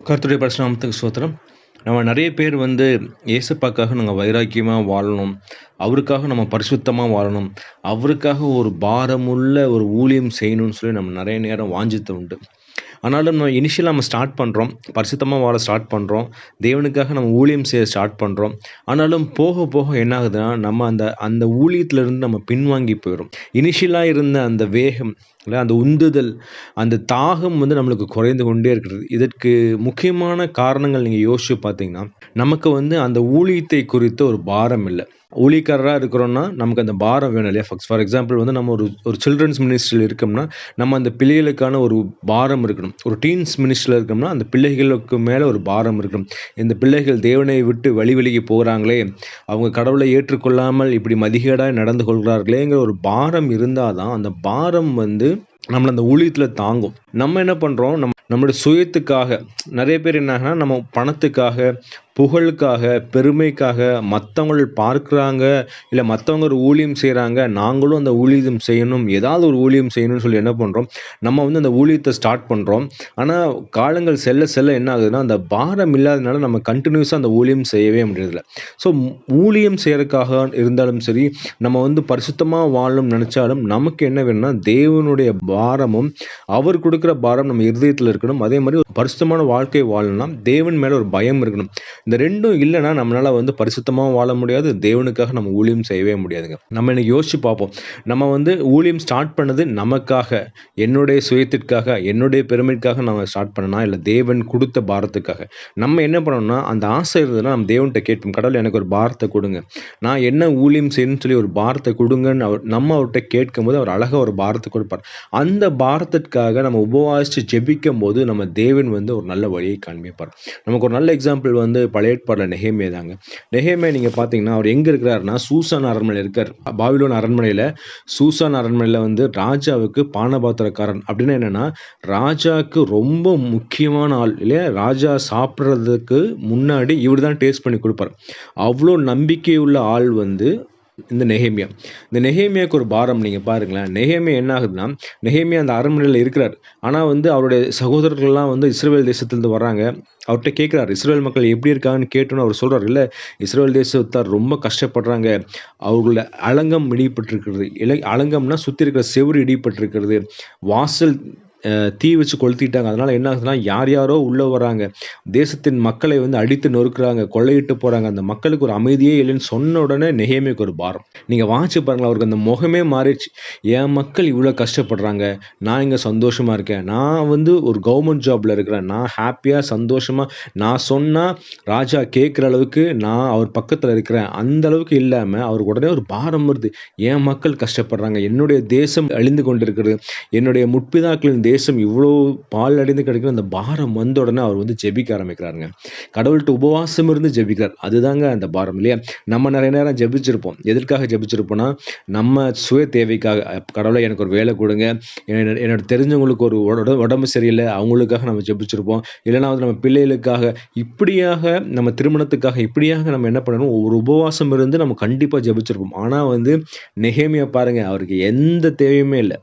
கர்த்தருடைய பரிசுத்த நாமத்துக்கு ஸ்தோத்திரம். நம்ம நெறைய பேர் வந்து இயேசுப்பாக்காக நாங்க வைராக்கியமா வாழணும். அவருக்காக நம்ம பரிசுத்தமா வாழணும். அவருக்காக ஒரு பாரமுள்ள ஒரு ஊழியம் செய்யணும்னு சொல்லி நம்ம நெறைய நேரம் வாஞ்சித்து உண்டு. ஆனாலும் நம்ம ஸ்டார்ட் பண்றோம். பரிசுத்தமா வாழ ஸ்டார்ட் பண்றோம். தேவனுக்காக நம்ம ஊழியம் செய்ய ஸ்டார்ட் பண்றோம். ஆனாலும் போக போக என்ன ஆகுதுன்னா, நம்ம அந்த அந்த ஊழியத்திலிருந்து நம்ம பின்வாங்கி போயிறோம். இனிஷியலா இருந்த அந்த வேகம், இல்ல அந்த உந்துதல், அந்த தாகம் வந்து நம்மளுக்கு குறைந்து கொண்டே இருக்கிறது. இதற்கு முக்கியமான காரணங்கள் நீங்க யோசிச்சு பார்த்தீங்கன்னா, நமக்கு வந்து அந்த ஊழியத்தை குறித்த ஒரு பாரம் இல்ல. ஊழியக்காரரா இருக்கிறோம்னா, நமக்கு அந்த பாரம் வேணும் இல்லையா? ஃபார் எக்ஸாம்பிள் வந்து நம்ம ஒரு ஒரு சில்ட்ரன்ஸ் மினிஸ்ட்ரியில இருக்கோம்னா, நம்ம அந்த பிள்ளைகளுக்கான ஒரு பாரம் இருக்கணும். ஒரு டீன்ஸ் மினிஸ்ட்ரியில இருக்கோம்னா, அந்த பிள்ளைகளுக்கு மேல ஒரு பாரம் இருக்கணும். இந்த பிள்ளைகள் தேவனை விட்டு வழி விலகி போறாங்களே, அவங்க கடவுளை ஏற்றுக்கொள்ளாமல் இப்படி மதிகேடாய் நடந்து கொள்கிறார்களேங்கிற ஒரு பாரம் இருந்தா தான், அந்த பாரம் வந்து நம்மள அந்த ஊழியத்தில தாங்கும். நம்ம என்ன பண்றோம், நம்முடைய சுயத்துக்காக நெறைய பேர் என்ன ஆகுனா, நம்ம பணத்துக்காக, புகழுக்காக, பெருமைக்காக, மத்தவங்கள் பார்க்குறாங்க, இல்ல மத்தவங்க ஒரு ஊழியம் செய்றாங்க, நாங்களும் அந்த ஊழியம் செய்யணும், ஏதாவது ஒரு ஊழியம் செய்யணும்னு சொல்லி என்ன பண்றோம், நம்ம வந்து அந்த ஊழியத்த ஸ்டார்ட் பண்றோம். ஆனா, காலங்கள் செல்ல செல்ல என்ன ஆகுதுன்னா, அந்த பாரம் இல்லாதனால நம்ம கன்டினியூஸா அந்த ஊழியம் செய்யவே முடியறதில்ல. ஸோ, ஊழியம் செய்றதுக்காக இருந்தாலும் சரி, நம்ம வந்து பரிசுத்தமா வாழணும்னு நெனச்சாலும், நமக்கு என்ன வேணும்னா, தேவனுடைய பாரமும், அவர் குடுக்குற பாரம் நம்ம இருதயத்தில இருக்கணும். அதே மாரி ஒரு பரிசுத்தமான வாழ்க்கை வாழணும்னா, தேவன் மேல ஒரு பயம் இருக்கணும். இந்த 2ம் இல்லன்னா, நம்மளால வந்து பரிசுத்தமாவும் வாழ முடியாது. தேவனுக்காக நம்ம ஊழியம் செய்யவே முடியாதுங்க. நம்ம இன்னைக்கு யோசிச்சு பார்ப்போம். நம்ம வந்து ஊழியம் ஸ்டார்ட் பண்ணது நமக்காக, என்னுடைய சுயத்திற்காக, என்னுடைய பெருமைக்காக நம்ம ஸ்டார்ட் பண்ணனா, இல்ல தேவன் குடுத்த பாரத்துக்காக. நம்ம என்ன பண்ணணும்னா, அந்த ஆசை இருந்ததுன்னா, நம்ம தேவன்ட்ட கேட்போம். கடவுளே எனக்கு ஒரு பாரத்த குடுங்க. நான் என்ன ஊழியம் செய்யணும்னு சொல்லி ஒரு பாரத்த குடுங்கன்னு நம்ம அவர்ட்ட கேட்கும்போது, அவர் அழகா ஒரு பாரத்த குடுப்பார். அந்த பாரத்திற்காக நம்ம உபவாசிச்சு ஜெபிக்கும்போது, நம்ம தேவன் வந்து ஒரு நல்ல வழியை காண்பிப்பார். நமக்கு ஒரு நல்ல எக்ஸாம்பிள் வந்து பழைய ஏற்பாடுல நெகேமியா தாங்க. நெகேமியா நீங்க பார்த்தீங்கன்னா, அவர் எங்க இருக்கிறாருன்னா, சூசான் அரண்மனையில இருக்காரு. பாபிலோன் அரண்மனையில, சூசான் அரண்மனையில வந்து ராஜாவுக்கு பானபாத்திரக்காரன். அப்படின்னா என்னன்னா, ராஜாக்கு ரொம்ப முக்கியமான ஆள் இல்லையா? ராஜா சாப்பிடுறதுக்கு முன்னாடி இவரு தான் டேஸ்ட் பண்ணி குடுப்பாரு. அவ்ளோ நம்பிக்கையுள்ள ஆள் வந்து இந்த நெகேமியா. இந்த நெகேமியாவுக்கு ஒரு பாரம் நீங்க பாருங்களேன். நெகேமியா என்ன ஆகுதுன்னா, நெகேமியா அந்த அரண்மனையில இருக்கிறாரு. ஆனா வந்து அவருடைய சகோதரர்கள்லாம் வந்து இஸ்ரவேல் தேசத்திலிருந்து வர்றாங்க. அவர்ட்ட கேட்கிறாரு, இஸ்ரவேல் மக்கள் எப்படி இருக்காங்கன்னு கேட்டோனே அவர் சொல்றாரு, "இல்ல இஸ்ரவேல் தேசத்தார் ரொம்ப கஷ்டப்படுறாங்க. அவர்கள அலங்கம் இடிபட்டிருக்கிறது." அலங்கம்னா சுத்தி இருக்கிற செவுரு இடிபட்டிருக்கிறது. வாசல் தீ வச்சு கொளுத்திட்டாங்க. அதனால என்ன ஆகுதுன்னா, யார் யாரோ உள்ள வராங்க. தேசத்தின் மக்களை வந்து அடித்து நொறுக்குறாங்க, கொள்ளையிட்டு போறாங்க. அந்த மக்களுக்கு ஒரு அமைதியே இல்லைன்னு சொன்ன உடனே நெகேமியாவுக்கு ஒரு பாரம். நீங்க வாசிச்சு பாருங்களேன், அவருக்கு அந்த முகமே மாறிடுச்சு. என் மக்கள் இவ்வளோ கஷ்டப்படுறாங்க. நான் இங்க சந்தோஷமா இருக்கேன். நான் வந்து ஒரு கவர்மெண்ட் ஜாப்ல இருக்கிறேன். நான் ஹேப்பியா, சந்தோஷமா நான் சொன்னா ராஜா கேட்கிற அளவுக்கு நான் அவர் பக்கத்துல இருக்கிறேன். அந்த அளவுக்கு இல்லாம, அவருக்கு உடனே ஒரு பாரம் வருது. என் மக்கள் கஷ்டப்படுறாங்க. என்னுடைய தேசம் அழிந்து கொண்டிருக்கிறது. என்னுடைய முற்பிதாக்களின் தேசம் இவ்வளோ பாழடைந்து கிடக்குற அந்த பாரம் வந்த உடனே அவர் வந்து ஜெபிக்க ஆரம்பிக்கிறாருங்க. கடவுள்ட்ட உபவாசம் இருந்து ஜெபிக்கிறார். அதுதாங்க அந்த பாரம் இல்லையா? நம்ம நெறைய நேரம் ஜெபிச்சிருப்போம். எதற்காக ஜெபிச்சிருப்போம்னா, நம்ம சுய தேவைக்காக. கடவுளே எனக்கு ஒரு வேலை குடுங்க. என்னோட தெரிஞ்சவங்களுக்கு ஒரு உடம்பு சரியில்ல. அவங்களுக்காக நம்ம ஜெபிச்சிருப்போம். இல்லன்னா வந்து நம்ம பிள்ளைகளுக்காக, இப்படியாக நம்ம திருமணத்துக்காக, இப்படியாக நம்ம என்ன பண்ணணும், ஒரு உபவாசம் இருந்து நம்ம கண்டிப்பா ஜெபிச்சிருப்போம். ஆனா வந்து நெகேமியா பாருங்க, அவருக்கு எந்த தேவையுமே இல்ல.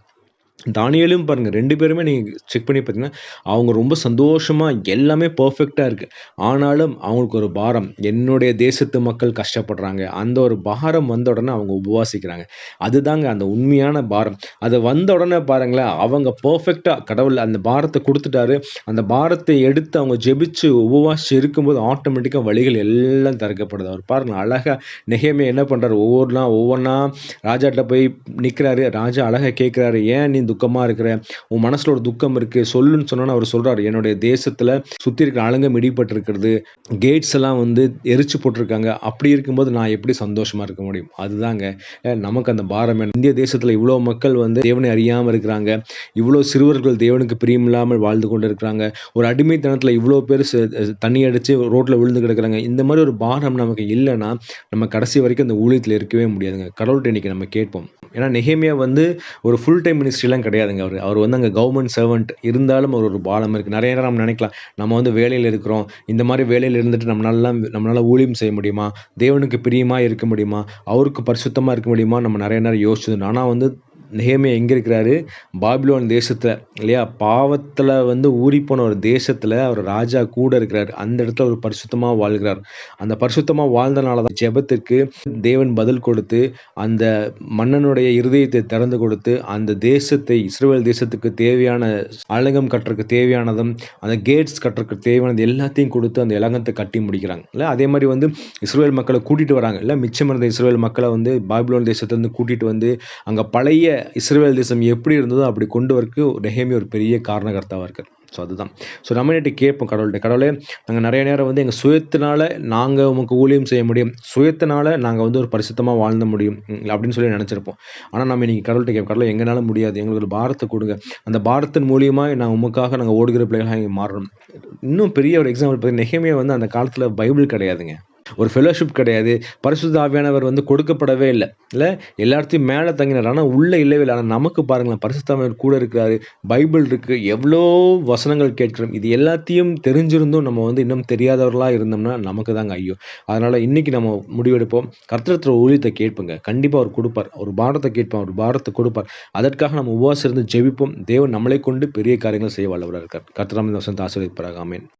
தானியேலும் பாருங்க 2 பேருமே நீங்க செக் பண்ணி பார்த்தீங்கன்னா, அவங்க ரொம்ப சந்தோஷமா எல்லாமே பெர்ஃபெக்ட்டா இருக்கு. ஆனாலும் அவங்களுக்கு ஒரு பாரம். என்னுடைய தேசத்து மக்கள் கஷ்டப்படுறாங்க. அந்த ஒரு பாரம் வந்த உடனே அவங்க உபவாசிக்கிறாங்க. அதுதாங்க அந்த உண்மையான பாரம். அது வந்த உடனே பாருங்களேன், அவங்க பெர்ஃபெக்ட்டா கடவுள் அந்த பாரத்த குடுத்துட்டாரு. அந்த பாரத்தை எடுத்து அவங்க ஜெபிச்சு உபவாசிச்சு இருக்கும்போது ஆட்டோமேட்டிக்கா வழிகள் எல்லாம் திறக்கப்படுது. அவர் பாருங்க அழகா நெகேமியா என்ன பண்றாரு, ஒவ்வொன்னா ராஜாட்ட போய் நிக்கிறாரு. ராஜா அழகா கேட்கிறாரு, "ஏன் நீ துக்கமா இருக்கிற? உன் மனசுல ஒரு துக்கம் இருக்கு. சொல்லுன்னு" சொன்னோனே அவர் சொல்றாரு, "என்னுடைய தேசத்துல சுத்தி இருக்கிற அலங்கம் இடிபட்டிருக்கிறது. கேட்ஸ் எல்லாம் வந்து எரிச்சு போட்டிருக்காங்க. அப்படி இருக்கும்போது நான் எப்படி சந்தோஷமா இருக்க முடியும்?" அதுதாங்க நமக்கு அந்த பாரம் வேணும். இந்திய தேசத்துல இவ்வளோ மக்கள் வந்து தேவனை அறியாம இருக்கிறாங்க. இவ்வளோ சிறுவர்கள் தேவனுக்கு பிரியமில்லாமல் வாழ்ந்து கொண்டு இருக்கிறாங்க. ஒரு அடிமைத்தனத்துல இவ்வளோ பேர் தண்ணி அடிச்சு ரோட்ல விழுந்து கிடக்குறாங்க. இந்த மாரி ஒரு பாரம் நமக்கு இல்லன்னா, நம்ம கடைசி வரைக்கும் அந்த ஊழியத்துல இருக்கவே முடியாதுங்க. கடவுள்ட்ட இன்னைக்கு நம்ம கேட்போம். ஏன்னா நெகேமியா வந்து ஒரு ஃபுல் டைம் மினிஸ்ட்ரிலாம் கிடையாதுங்க அவரு. அவர் வந்து அங்க கவர்ன்மெண்ட் சர்வன்ட் இருந்தாலும் அவர் ஒரு பாரம் இருக்கு. நெறைய நேரம் நம்ம நினைக்கலாம், நம்ம வந்து வேலையில இருக்கிறோம். இந்த மாரி வேலையில இருந்துட்டு நம்மளால ஊழியம் செய்ய முடியுமா? தேவனுக்கு பிரியமா இருக்க முடியுமா? அவருக்கு பரிசுத்தமா இருக்க முடியுமா? நம்ம நெறைய நேரம் யோசிச்சது. ஆனா வந்து நெகேமியா எங்க இருக்கிறாரு? பாபிலோன் தேசத்துல இல்லையா? பாவத்துல வந்து ஊறிப்போன ஒரு தேசத்துல அவர் ராஜா கூட இருக்கிறாரு. அந்த இடத்துல ஒரு பரிசுத்தமா வாழ்கிறார். அந்த பரிசுத்தமா வாழ்ந்தனால தான் ஜெபத்திற்கு தேவன் பதில் கொடுத்து, அந்த மன்னனுடைய இருதயத்தை திறந்து கொடுத்து, அந்த தேசத்தை இஸ்ரவேல் தேசத்துக்கு தேவையான ஆலங்கம் கட்டுறதுக்கு தேவையானதும், அந்த கேட்ஸ் கட்டுறதுக்கு தேவையானது எல்லாத்தையும் கொடுத்து அந்த இலங்கத்தை கட்டி முடிக்கிறாங்க. இல்ல அதே மாரி வந்து இஸ்ரவேல் மக்கள கூட்டிட்டு வராங்க. இல்ல மிச்சம் இருந்த இஸ்ரவேல் மக்கள வந்து பாபிலோன் தேசத்திலிருந்து கூட்டிட்டு வந்து, அங்க பழைய இஸ்ரவேல் தேசம் எப்படி இருந்ததோ அப்படி கொண்டு வரக்கு நெகேமியா ஒரு பெரிய காரணகர்த்தாவா இருக்காரு. ஸோ அதுதான். ஸோ நம்ம இன்னைக்கு கேட்போம் கடவுள்ட்ட, கடவுளே நாங்க நெறைய நேரம் வந்து எங்க சுயத்தினால நாங்க உமக்கு ஊழியம் செய்ய முடியும். சுயத்தினால நாங்க வந்து ஒரு பரிசுத்தமா வாழ்ந்த முடியும். அப்படின்னு சொல்லி நெனச்சிருப்போம். ஆனா நம்ம இன்னைக்கு கடவுள்ட்ட கேட்போம். கடவுளே எங்கனால முடியாது. எங்களுக்கு ஒரு பாரத்த குடுங்க. அந்த பாரத்தின் மூலியமா நான் உமக்காக நாங்க ஓடுகிற பிள்ளைகளா இங்க மாறணும். இன்னும் பெரிய ஒரு எக்ஸாம்பிள் பார்த்தீங்கன்னா, நெகேமியா வந்து அந்த காலத்துல பைபிள் கிடையாதுங்க. ஒரு ஃபெலோஷிப் கிடையாது. பரிசுத்த ஆவியானவர் வந்து கொடுக்கப்படவே இல்ல. இல்ல எல்லா இடத்தையும் மேல தங்கினார். ஆனா உள்ள இல்லவே இல்ல. ஆனா நமக்கு பாருங்களேன் பரிசுத்த ஆவியானவர் கூட இருக்கிறாரு. பைபிள் இருக்கு. எவ்ளோ வசனங்கள் கேட்கிறோம். இது எல்லாத்தையும் தெரிஞ்சிருந்தும் நம்ம வந்து இன்னும் தெரியாதவர்களா இருந்தோம்னா நமக்கு தாங்க ஐயோ! அதனால இன்னைக்கு நம்ம முடிவெடுப்போம். கர்த்தரிடத்துல ஊழியத்த கேட்போங்க. கண்டிப்பா அவர் குடுப்பார். ஒரு பாரத்த கேட்போம். அவர் பாரத்த கொடுப்பார். அதற்காக நம்ம உபவாசம் இருந்து ஜெபிப்போம். தேவன் நம்மளை கொண்டு பெரிய காரியங்கள் செய்ய வல்லவரா இருக்கார். கர்த்தர் நம்மை இந்த வசனத்தை ஆசீர்வதிப்பாராக. ஆமென்.